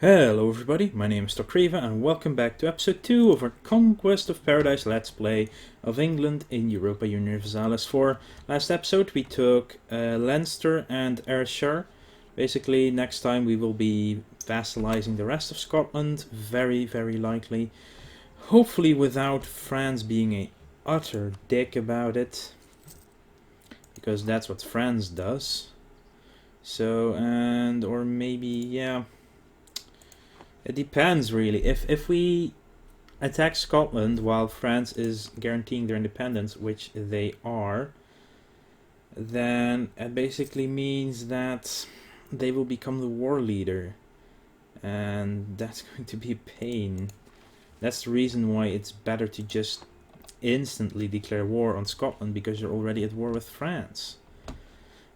Hello everybody, my name is Kriva and welcome back to episode 2 of our Conquest of Paradise Let's Play of England in Europa Universalis 4. Last episode we took Leinster and Ayrshire. Basically next time we will be vassalizing the rest of Scotland, very likely. Hopefully without France being a utter dick about it, because that's what France does. So, or maybe, yeah. It depends, really. If we attack Scotland while France is guaranteeing their independence, which they are, then it basically means that they will become the war leader. And that's going to be a pain. That's the reason why it's better to just instantly declare war on Scotland, because you're already at war with France.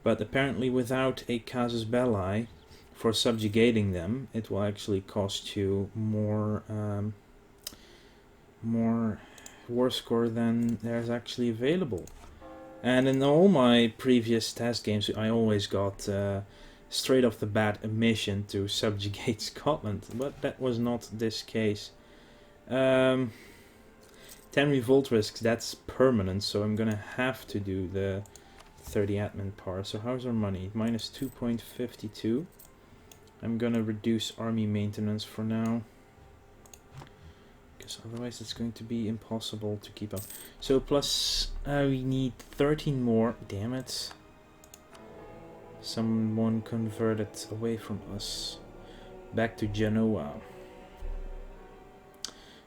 But apparently without a casus belli for subjugating them, it will actually cost you more war score than there's actually available. And in all my previous test games, I always got straight off the bat a mission to subjugate Scotland, but that was not this case. 10 revolt risks, that's permanent, so I'm gonna have to do the 30 admin par. So how's our money? Minus 2.52. I'm gonna reduce army maintenance for now, because otherwise it's going to be impossible to keep up. So plus we need 13 more. Damn it. Someone converted away from us. Back to Genoa.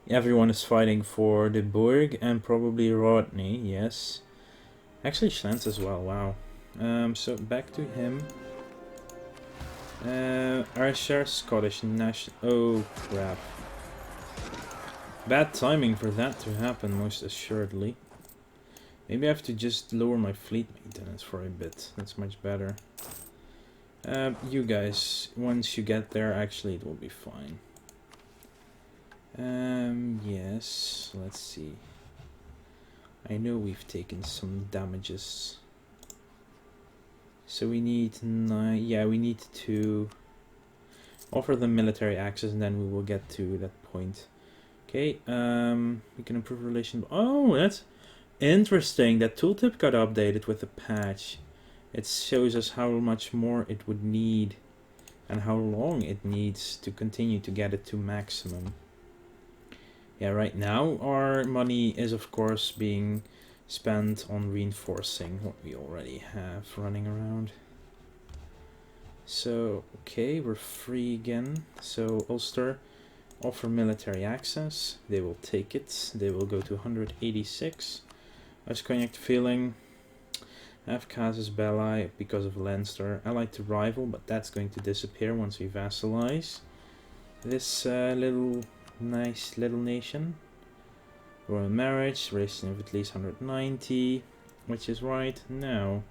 Everyone is fighting for the Burg and probably Rodney, yes. Actually Schlentz as well, wow. So back to him. Ayrshire, Scottish National. Oh crap. Bad timing for that to happen, most assuredly. Maybe I have to just lower my fleet maintenance for a bit. That's much better. You guys, once you get there, actually it will be fine. Yes, let's see. I know we've taken some damages. So we need we need to offer them military access, and then we will get to that point. Okay, we can improve relations. Oh, that's interesting. That tooltip got updated with the patch. It shows us how much more it would need and how long it needs to continue to get it to maximum. Yeah, right now our money is of course being spent on reinforcing what we already have running around. So, okay, we're free again. So, Ulster, offer military access. They will take it. They will go to 186. Cognac feeling. Have casus belli because of Leinster. Allied to rival, but that's going to disappear once we vassalize this nice little nation. Royal marriage, rating of at least 190, which is right now.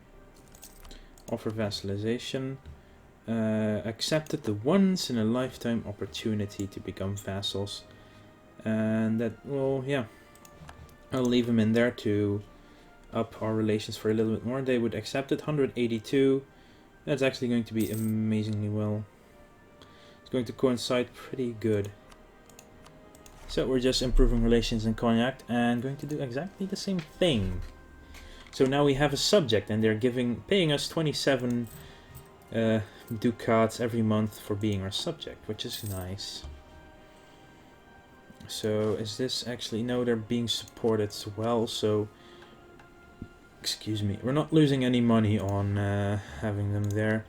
Offer vassalization. Accepted the once in a lifetime opportunity to become vassals. And that, well, yeah. I'll leave them in there to up our relations for a little bit more. They would accept it, 182. That's actually going to be amazingly well. It's going to coincide pretty good. So we're just improving relations in Cognac and going to do exactly the same thing. So now we have a subject, and they're paying us 27 ducats every month for being our subject, which is nice. So is this actually, no, they're being supported as well, so excuse me, we're not losing any money on having them there.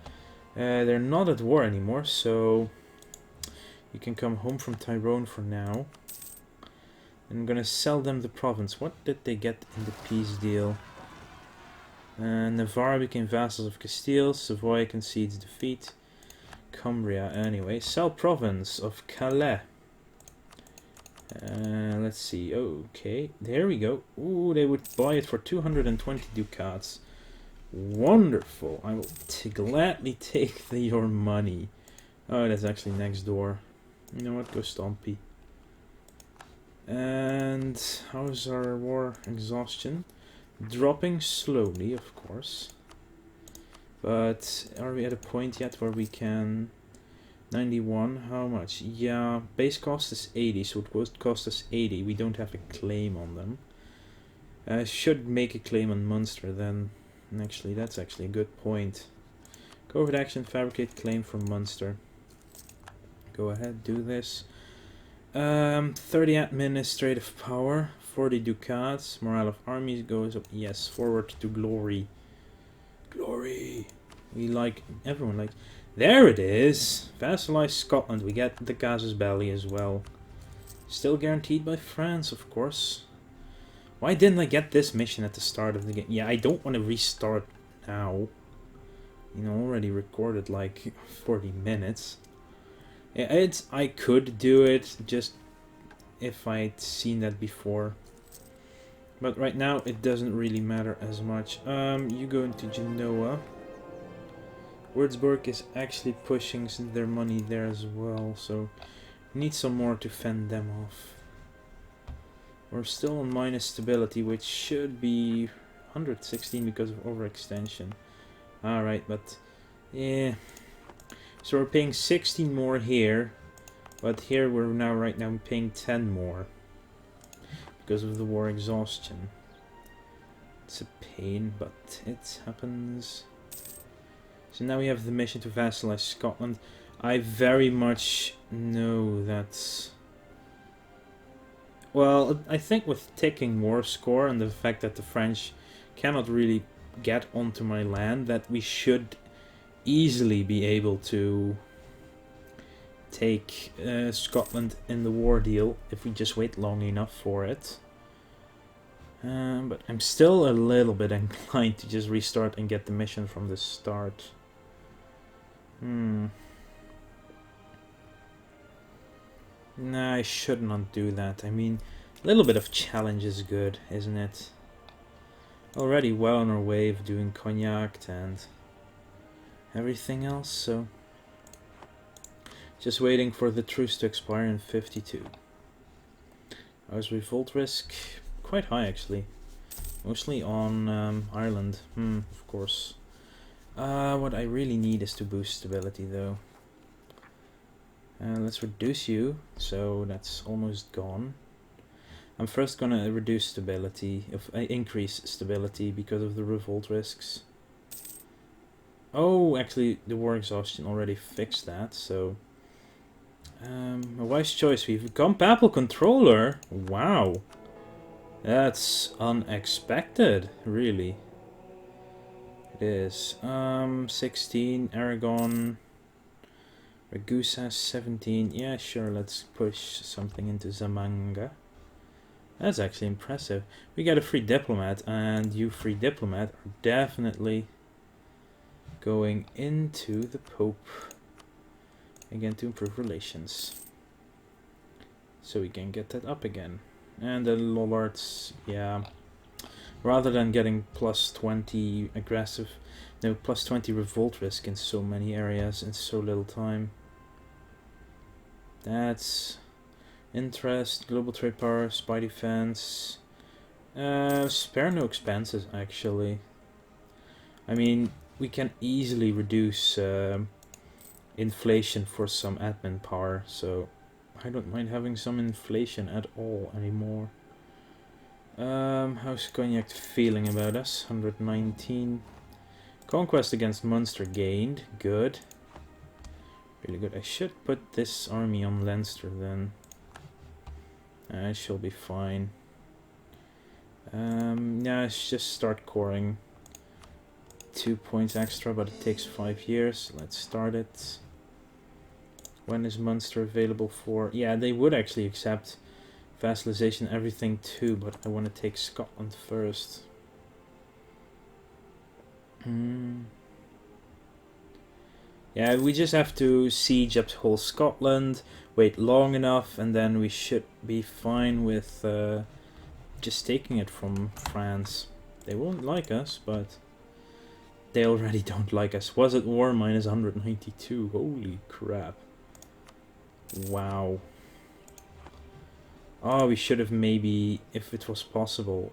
They're not at war anymore, so you can come home from Tyrone for now. I'm gonna sell them the province. What did they get in the peace deal? Navarre became vassals of Castile. Savoy concedes defeat. Cumbria, anyway. Sell province of Calais. Let's see. Okay, there we go. Ooh, they would buy it for 220 ducats. Wonderful. I will gladly take your money. Oh, that's actually next door. You know what? Go Stompy. And how's our war exhaustion? Dropping slowly, of course. But are we at a point yet where we can 91, how much? Yeah, base cost is 80, so it would cost us 80. We don't have a claim on them. I should make a claim on Munster then. Actually, that's actually a good point. Covert action, fabricate claim from Munster. Go ahead, do this. 30 administrative power, 40 ducats, morale of armies goes up. Yes, forward to glory. Glory. We like, everyone likes. There it is! Vassalize Scotland. We get the casus belli as well. Still guaranteed by France, of course. Why didn't I get this mission at the start of the game? Yeah, I don't want to restart now. You know, already recorded like 40 minutes. Yeah, I could do it just if I'd seen that before. But right now it doesn't really matter as much. You go into Genoa. Würzburg is actually pushing their money there as well, so we need some more to fend them off. We're still on minus stability, which should be 116 because of overextension. Alright, but yeah. So we're paying 16 more here, but here we're now right now paying 10 more because of the war exhaustion. It's a pain, but it happens. So now we have the mission to vassalize Scotland. I very much know that... Well, I think with ticking war score and the fact that the French cannot really get onto my land, that we should easily be able to take Scotland in the war deal if we just wait long enough for it. But I'm still a little bit inclined to just restart and get the mission from the start. Nah, I should not do that. I mean, a little bit of challenge is good, isn't it? Already well on our way of doing Cognac and everything else, so... Just waiting for the truce to expire in 52. How's revolt risk? Quite high, actually. Mostly on Ireland, of course. What I really need is to boost stability, though. Let's reduce you, so that's almost gone. I'm first gonna reduce stability, increase stability because of the revolt risks. Oh, actually, the war exhaustion already fixed that, so... a wise choice, we've become Papal Controller! Wow! That's unexpected, really. It is. 16, Aragon... Ragusa 17. Yeah, sure, let's push something into Zamanga. That's actually impressive. We got a free diplomat, and you free diplomat are definitely going into the Pope. Again, to improve relations. So we can get that up again. And the Lollards, yeah. Rather than getting plus 20 aggressive, no, plus 20 revolt risk in so many areas in so little time. That's interest, global trade power, spy defense. Spare no expenses, actually. I mean, we can easily reduce inflation for some admin power, so I don't mind having some inflation at all anymore. How's Cognac feeling about us? 119. Conquest against Munster gained. Good. Really good. I should put this army on Leinster then. I shall be fine. Yeah, let's just start coring. 2 points extra, but it takes 5 years. Let's start it. When is Munster available for? Yeah, they would actually accept vassalization, everything too, but I want to take Scotland first. Yeah, we just have to siege up whole Scotland, wait long enough, and then we should be fine with just taking it from France. They won't like us, but they already don't like us. Was it war? Minus 192. Holy crap. Wow. Oh, we should have maybe, if it was possible,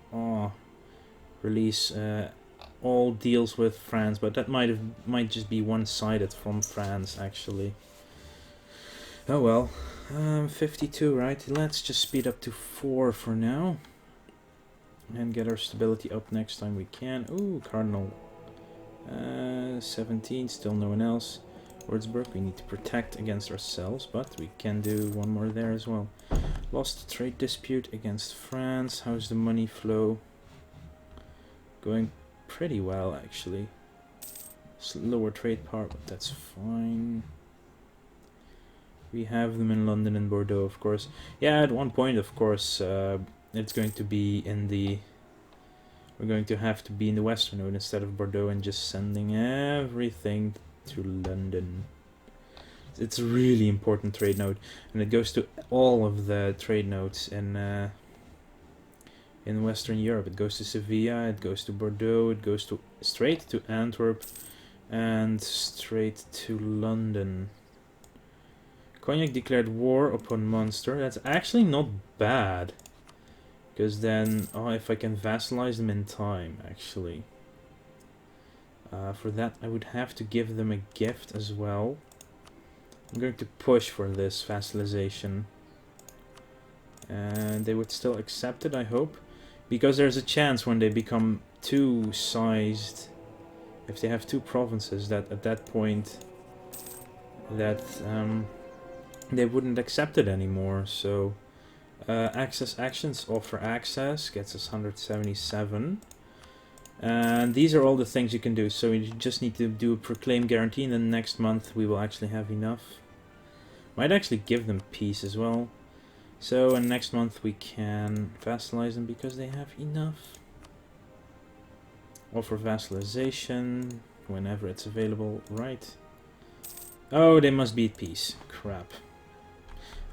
release all deals with France, but that might just be one-sided from France, actually. Oh well. 52, right? Let's just speed up to 4 for now. And get our stability up next time we can. Ooh, Cardinal. 17, still no one else. Würzburg, we need to protect against ourselves, but we can do one more there as well. Lost trade dispute against France. How's the money flow? Going pretty well, actually. Lower trade power, but that's fine. We have them in London and Bordeaux, of course. Yeah, at one point, of course, it's going to be in the... We're going to have to be in the western node instead of Bordeaux and just sending everything to London. It's a really important trade node, and it goes to all of the trade nodes in Western Europe. It goes to Sevilla, it goes to Bordeaux, it goes to straight to Antwerp, and straight to London. Cognac declared war upon Munster. That's actually not bad. Because then, oh, if I can vassalize them in time, actually. For that, I would have to give them a gift as well. I'm going to push for this vassalization. And they would still accept it, I hope. Because there's a chance when they become two sized, if they have two provinces, that at that point, that they wouldn't accept it anymore, so... access actions, offer access, gets us 177. And these are all the things you can do, so you just need to do a proclaim guarantee, and then next month we will actually have enough. Might actually give them peace as well. So, and next month we can vassalize them because they have enough. Offer vassalization, whenever it's available, right. Oh, they must be at peace. Crap.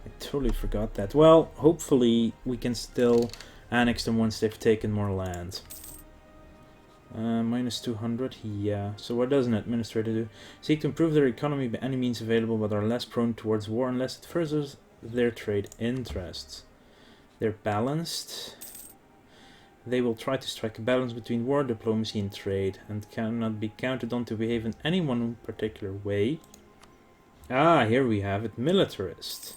I totally forgot that. Well, hopefully we can still annex them once they've taken more land. Minus 200, yeah. So what does an administrator do? Seek to improve their economy by any means available, but are less prone towards war unless it furthers their trade interests. They're balanced. They will try to strike a balance between war, diplomacy and trade, and cannot be counted on to behave in any one particular way. Ah, here we have it. Militarist.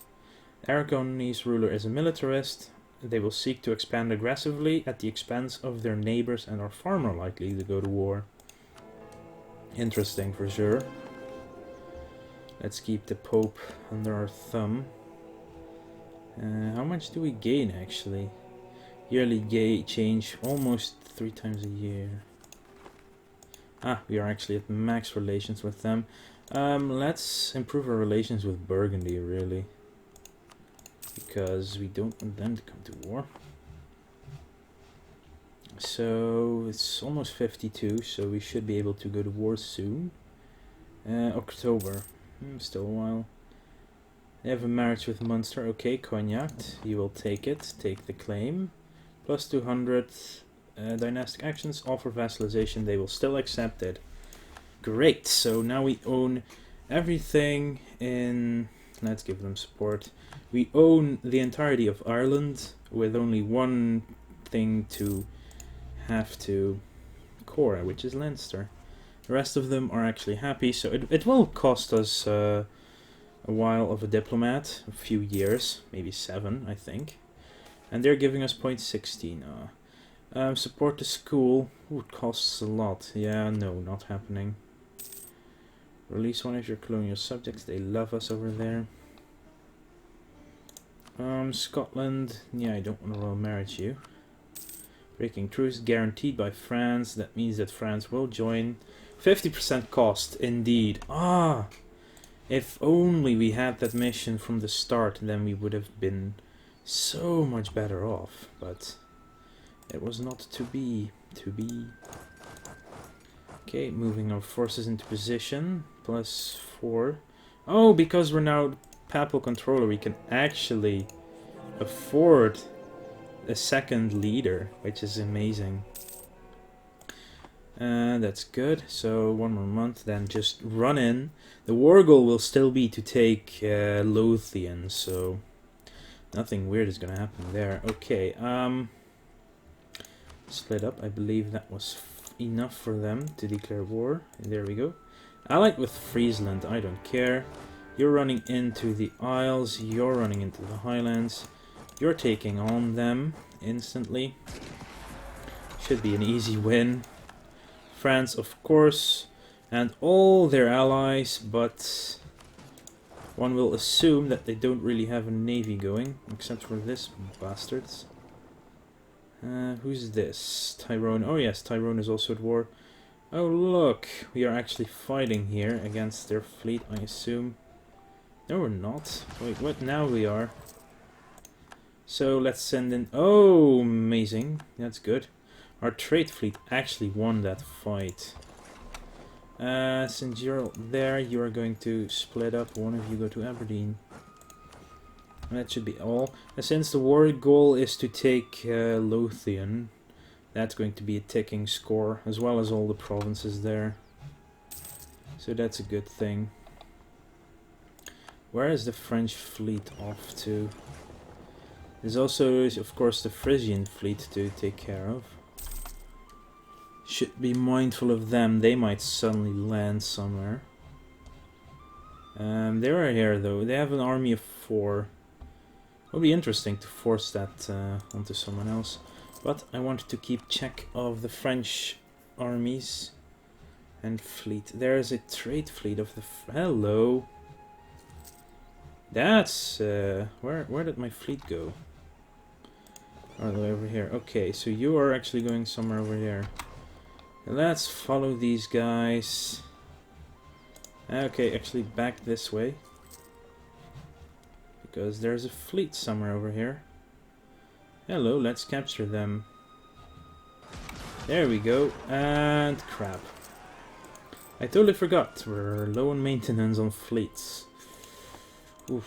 Aragonese ruler is a militarist. They will seek to expand aggressively at the expense of their neighbors and are far more likely to go to war. Interesting for sure. Let's keep the Pope under our thumb. How much do we gain actually? Yearly change almost 3 times a year. Ah, we are actually at max relations with them. Let's improve our relations with Burgundy really. Because we don't want them to come to war. So it's almost 52, so we should be able to go to war soon. October, still a while. They have a marriage with Munster. Okay, Cognac, you will take it. Take the claim. Plus 200 dynastic actions. Offer vassalization. They will still accept it. Great. So now we own everything in... Let's give them support. We own the entirety of Ireland with only one thing to have to core, which is Leinster. The rest of them are actually happy, so it will cost us a while of a diplomat, a few years, maybe 7, I think. And they're giving us 0.16. Support the school. Ooh, it costs a lot. Yeah, no, not happening. Release one of your colonial subjects. They love us over there. Scotland. Yeah, I don't want to royal marriage you. Breaking truce guaranteed by France. That means that France will join. 50% cost, indeed. Ah! If only we had that mission from the start, then we would have been so much better off. But it was not to be. Okay, moving our forces into position. Plus 4. Oh, because we're now papal controller, we can actually afford a second leader, which is amazing. That's good. So 1 more month, then just run in. The war goal will still be to take Lothian, so nothing weird is gonna happen there. Okay, split up. I believe that was enough for them to declare war. And there we go. Allied with Friesland, I don't care. You're running into the Isles, you're running into the Highlands. You're taking on them instantly. Should be an easy win. France, of course, and all their allies, but one will assume that they don't really have a navy going, except for this bastards. Who's this? Tyrone. Oh yes, Tyrone is also at war. Oh look, we are actually fighting here against their fleet, I assume. No, we're not. Wait, what? Now we are. So let's send in... Oh, amazing. That's good. Our trade fleet actually won that fight. Since you're there, you are going to split up. One of you go to Aberdeen. That should be all. Since the war goal is to take Lothian, that's going to be a ticking score, as well as all the provinces there. So that's a good thing. Where is the French fleet off to? There's also, of course, the Frisian fleet to take care of. Should be mindful of them. They might suddenly land somewhere. They are here though. They have an army of 4. It would be interesting to force that onto someone else. But I wanted to keep check of the French armies and fleet. There is a trade fleet of the... Hello. That's... where did my fleet go? All the way over here. Okay, so you are actually going somewhere over here. Let's follow these guys. Okay, actually back this way. Because there's a fleet somewhere over here. Hello, let's capture them. There we go. And crap. I totally forgot. We're low on maintenance on fleets. Oof.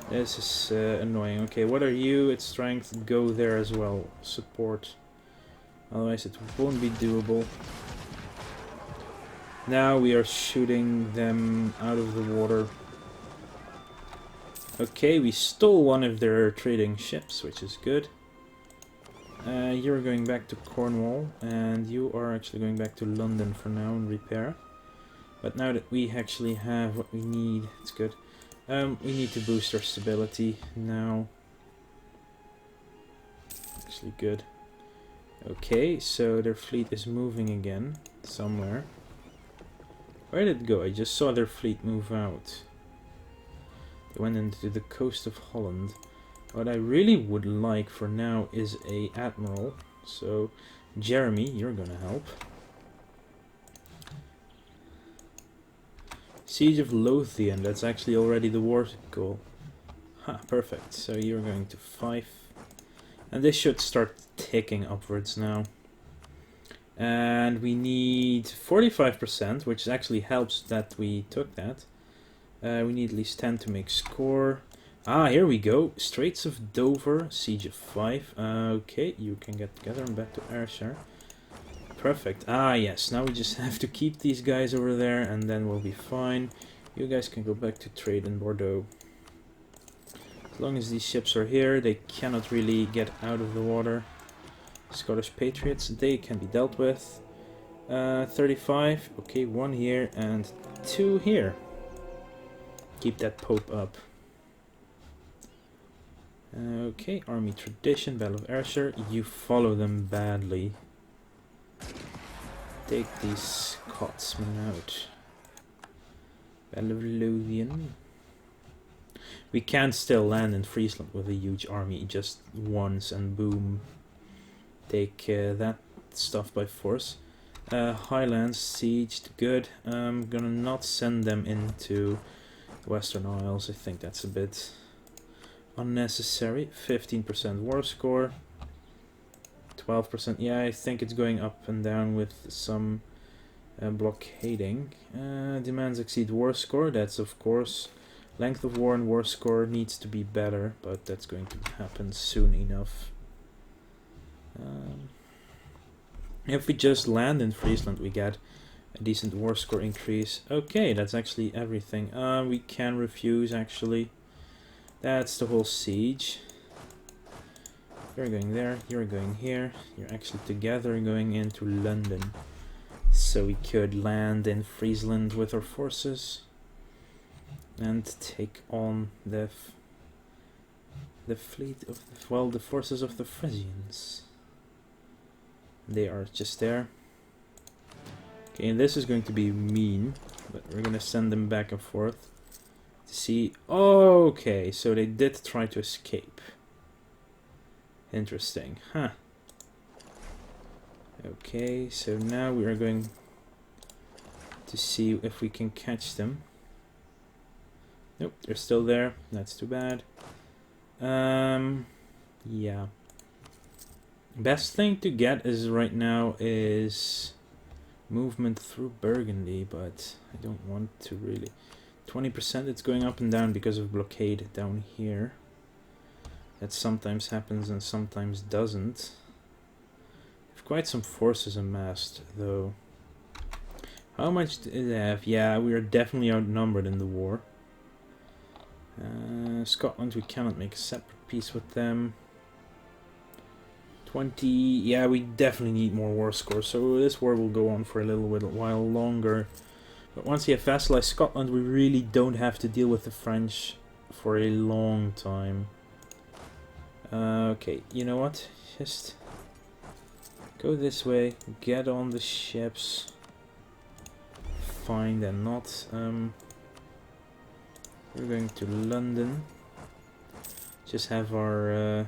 This is annoying. Okay, what are you? It's strength. Go there as well. Support. Otherwise it won't be doable. Now we are shooting them out of the water. Okay, we stole one of their trading ships, which is good. You're going back to Cornwall, and you are actually going back to London for now and repair. But now that we actually have what we need, it's good. We need to boost our stability now. Actually good. Okay, so their fleet is moving again, somewhere. Where did it go? I just saw their fleet move out. They went into the coast of Holland. What I really would like for now is a admiral. So, Jeremy, you're gonna help. Siege of Lothian, that's actually already the war goal. Ha, perfect. So you're going to 5. And this should start ticking upwards now. And we need 45%, which actually helps that we took that. We need at least 10 to make score. Ah, here we go. Straits of Dover, siege of 5. Okay, you can get together and back to Ayrshire. Perfect. Ah, yes. Now we just have to keep these guys over there, and then we'll be fine. You guys can go back to trade in Bordeaux. As long as these ships are here, they cannot really get out of the water. Scottish Patriots, they can be dealt with. 35. Okay, 1 here and 2 here. Keep that Pope up. Okay, Army Tradition, Battle of Ayrshire. You follow them badly. Take these Scotsmen out. Battle of Lothian. We can still land in Friesland with a huge army just once and boom. Take that stuff by force. Highlands sieged, good. I'm gonna not send them into Western Isles. I think that's a bit unnecessary. 15% war score. 12%. Yeah, I think it's going up and down with some blockading. Demands exceed war score. That's of course. Length of war and war score needs to be better, but that's going to happen soon enough. If we just land in Friesland, we get a decent war score increase. Okay, that's actually everything. We can refuse, actually. That's the whole siege. You're going there, you're going here. You're actually together going into London. So we could land in Friesland with our forces. and take on the fleet of the forces of the Frisians. They are just there. Okay, and this is going to be mean, but we're gonna send them back and forth to see. Okay, so they did try to escape. Interesting, huh? Okay, so now we are going to see if we can catch them. Nope, they're still there. That's too bad. Yeah. Best thing to get is right now is movement through Burgundy, but I don't want to really. 20%, it's going up and down because of blockade down here. That sometimes happens and sometimes doesn't. We've quite some forces amassed, though. How much do they have? Yeah, we are definitely outnumbered in the war. Scotland, we cannot make a separate peace with them. 20, yeah, we definitely need more war scores, so this war will go on for a little while longer. But once you have vassalized Scotland, we really don't have to deal with the French for a long time. Okay, you know what? Just go this way, get on the ships. Fine, then not. We're going to London. Just have our...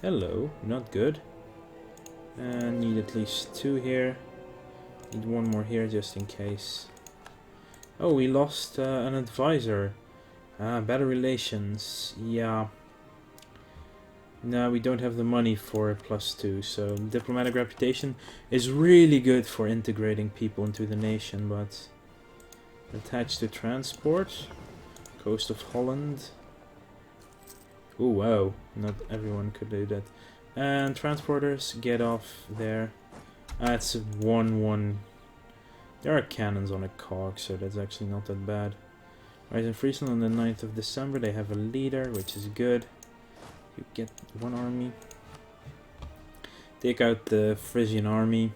hello, not good. And need at least 2 here. Need 1 more here just in case. Oh, we lost an advisor. Better relations. Yeah. No, we don't have the money for a +2, so diplomatic reputation is really good for integrating people into the nation, but attached to transport, coast of Holland. Oh wow, not everyone could do that. And transporters, get off there. That's 1-1. There are cannons on a cog, so that's actually not that bad. Right, in Friesland on the 9th of December, they have a leader, which is good. You get 1 army. Take out the Frisian army.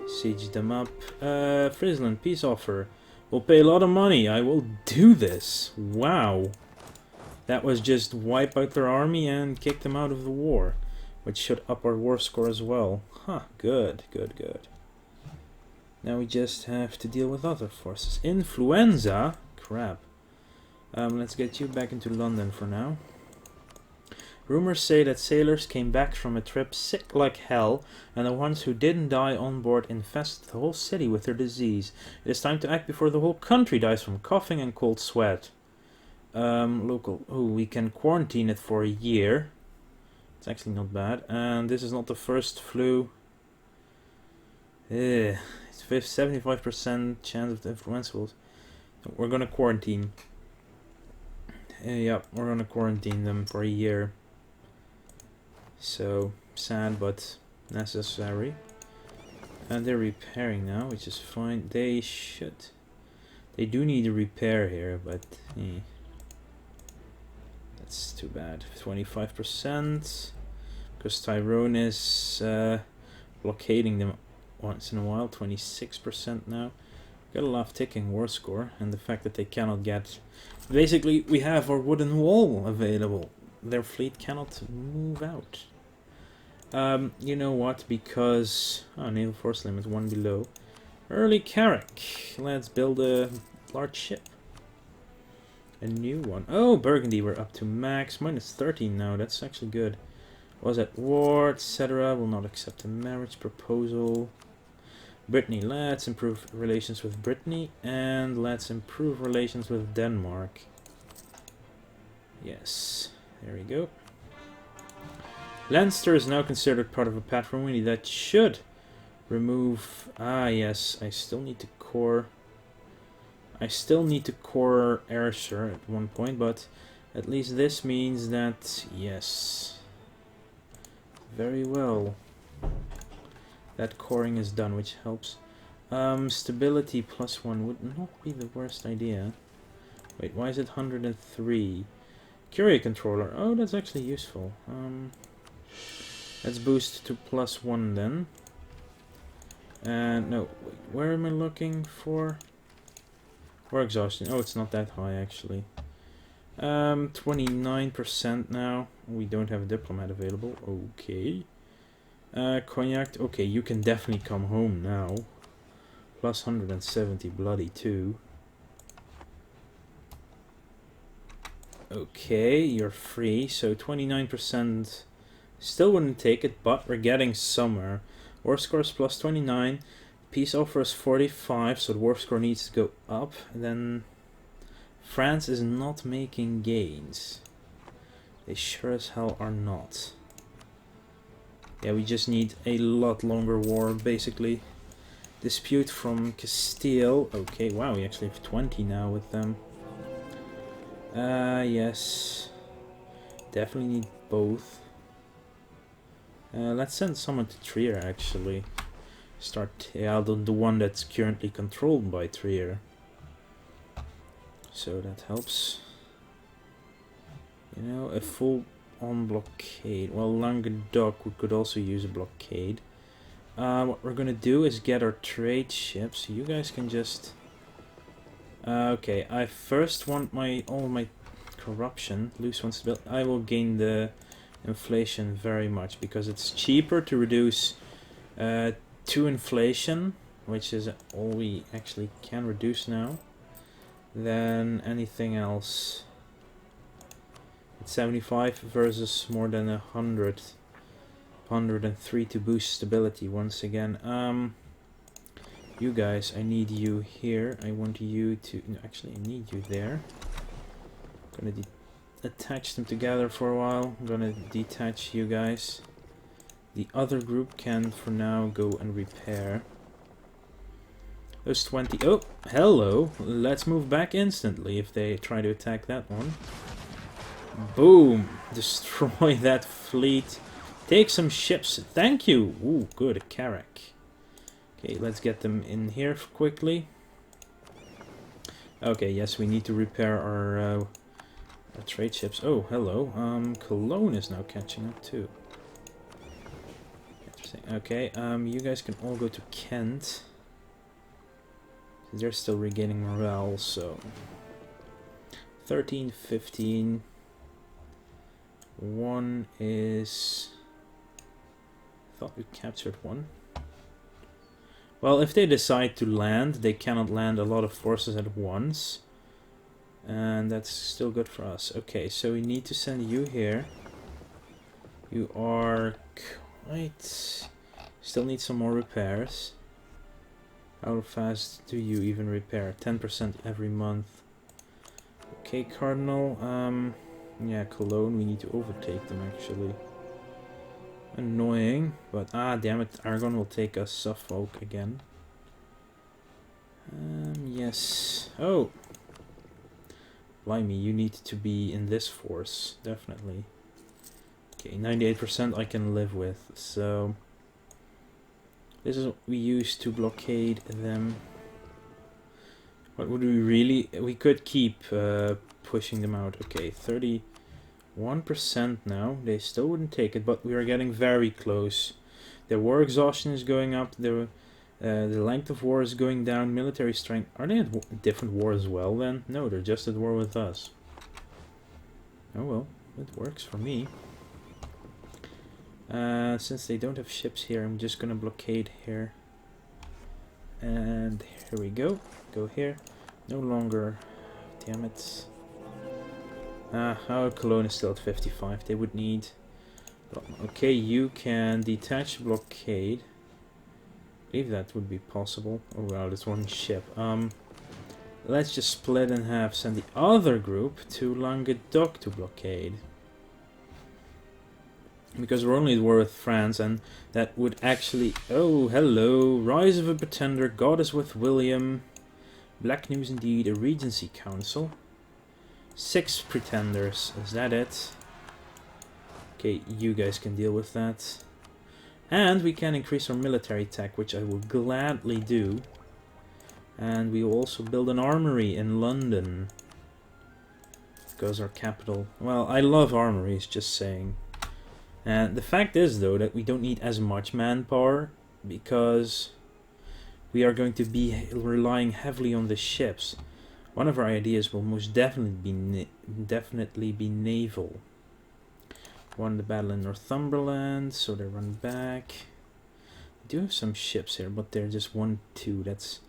Siege them up. Friesland, peace offer. We'll pay a lot of money. I will do this. Wow. That was just wipe out their army and kick them out of the war. Which should up our war score as well. Huh, good, good, good. Now we just have to deal with other forces. Influenza? Crap. Let's get you back into London for now. Rumors say that sailors came back from a trip sick like hell, and the ones who didn't die on board infested the whole city with their disease. It is time to act before the whole country dies from coughing and cold sweat. Local. Oh, we can quarantine it for a year. It's actually not bad. And this is not the first flu. It's 75% chance of the influenza. We're gonna quarantine. Yeah, we're gonna quarantine them for a year. So, sad but necessary. And they're repairing now, which is fine. They should. They do need a repair here, but... that's too bad. 25%. Because Tyrone is blockading them once in a while. 26% now. Gotta love ticking war score. And the fact that they cannot get... Basically, we have our wooden wall available. Their fleet cannot move out. You know what? Because... oh, naval force limit 1 below. Early Carrick. Let's build a large ship. A new one. Oh, Burgundy, we're up to max. Minus 13 now. That's actually good. Was at war, etc. Will not accept a marriage proposal. Brittany, let's improve relations with Brittany. And let's improve relations with Denmark. Yes. There we go. Leinster is now considered part of a patrimony that should remove... ah, yes. I still need to core... I still need to core Ayrshire at one point, but at least this means that... yes. Very well. That coring is done, which helps. Stability +1 would not be the worst idea. Wait, why is it 103? Courier controller. Oh, that's actually useful. Let's boost to +1 then. And no, wait, where am I looking for? War exhaustion. Oh, it's not that high actually. 29% now. We don't have a diplomat available. Okay. Cognac. Okay, you can definitely come home now. Plus 170 bloody too. Okay, you're free. So 29% still wouldn't take it, but we're getting somewhere. War scores plus 29. Peace offer is 45, so the war score needs to go up. And then France is not making gains. They sure as hell are not. Yeah, we just need a lot longer war, basically. Dispute from Castile. Okay, wow, we actually have 20 now with them. Yes. Definitely need both. Let's send someone to Trier, actually. Start the one that's currently controlled by Trier. So that helps. You know, a full-on blockade. Well, Languedoc, we could also use a blockade. What we're gonna do is get our trade ships. You guys can just... okay, I first want all my corruption. Loose wants to build. I will gain the inflation very much because it's cheaper to reduce 2 inflation, which is all we actually can reduce now, than anything else. It's 75 versus more than 100. 103 to boost stability once again. You guys, I need you here. I want you to... No, actually, I need you there. I'm gonna attach them together for a while. I'm gonna detach you guys. The other group can, for now, go and repair. Those 20... Oh, hello! Let's move back instantly if they try to attack that one. Boom! Destroy that fleet. Take some ships. Thank you! Ooh, good. A Carrack. Okay, let's get them in here quickly. Okay, yes, we need to repair our trade ships. Oh, hello. Cologne is now catching up too. Interesting. Okay, you guys can all go to Kent. They're still regaining morale, so... 13, 15... One is... I thought we captured one. Well, if they decide to land, they cannot land a lot of forces at once. And that's still good for us. Okay, so we need to send you here. You are quite... Still need some more repairs. How fast do you even repair? 10% every month. Okay, Cardinal. Yeah, Cologne, we need to overtake them actually. Annoying, but damn it, Aragon will take us Suffolk again. Yes. Oh! Blimey, you need to be in this force, definitely. Okay, 98% I can live with, so... This is what we use to blockade them. What would we really... We could keep pushing them out. Okay, 31% now. They still wouldn't take it, but we are getting very close. Their war exhaustion is going up. The length of war is going down. Military strength. Are they at different war as well then? No, they're just at war with us. Oh well, it works for me. Since they don't have ships here, I'm just gonna blockade here. And here we go. Go here. No longer. Damn it. Our Cologne is still at 55. They would need... Okay, you can detach blockade. I believe that would be possible. Oh wow, that's one ship. Let's just split in half. Send the other group to Languedoc to blockade. Because we're only at war with France, and that would actually... Oh, hello. Rise of a Pretender. God is with William. Black news indeed. A Regency Council. 6 pretenders. Is that it? Okay, you guys can deal with that. And we can increase our military tech, which I will gladly do. And we will also build an armory in London. Because our capital... Well, I love armories, just saying. And the fact is, though, that we don't need as much manpower, because we are going to be relying heavily on the ships. One of our ideas will most definitely be naval. Won the battle in Northumberland, so they run back. We do have some ships here, but they're just 1-2. That's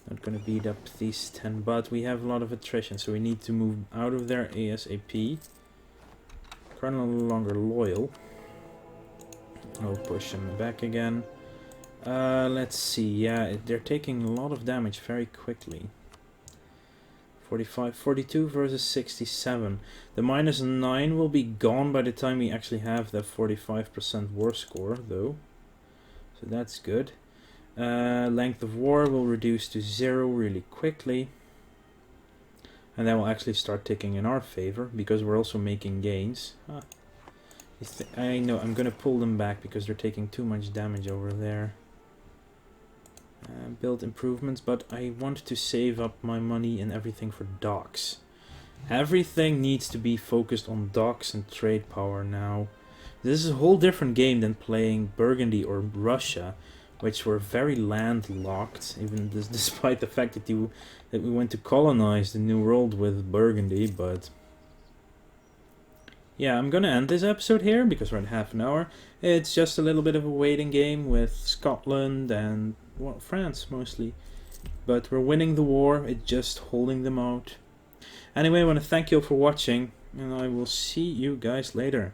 not going to beat up these 10, but we have a lot of attrition, so we need to move out of there ASAP. Colonel no longer loyal. I'll push them back again. Let's see, yeah, they're taking a lot of damage very quickly. 42 versus 67. The -9 will be gone by the time we actually have that 45% war score, though. So that's good. Length of war will reduce to 0 really quickly. And that will actually start ticking in our favor, because we're also making gains. I know, I'm gonna pull them back because they're taking too much damage over there. Build improvements, but I want to save up my money and everything for docks. Everything needs to be focused on docks and trade power now. This is a whole different game than playing Burgundy or Russia, which were very landlocked, even despite the fact that we went to colonize the New World with Burgundy. But yeah, I'm gonna end this episode here because we're at half an hour. It's just a little bit of a waiting game with Scotland and, well, France mostly. But we're winning the war, it's just holding them out. Anyway, I want to thank you all for watching, and I will see you guys later.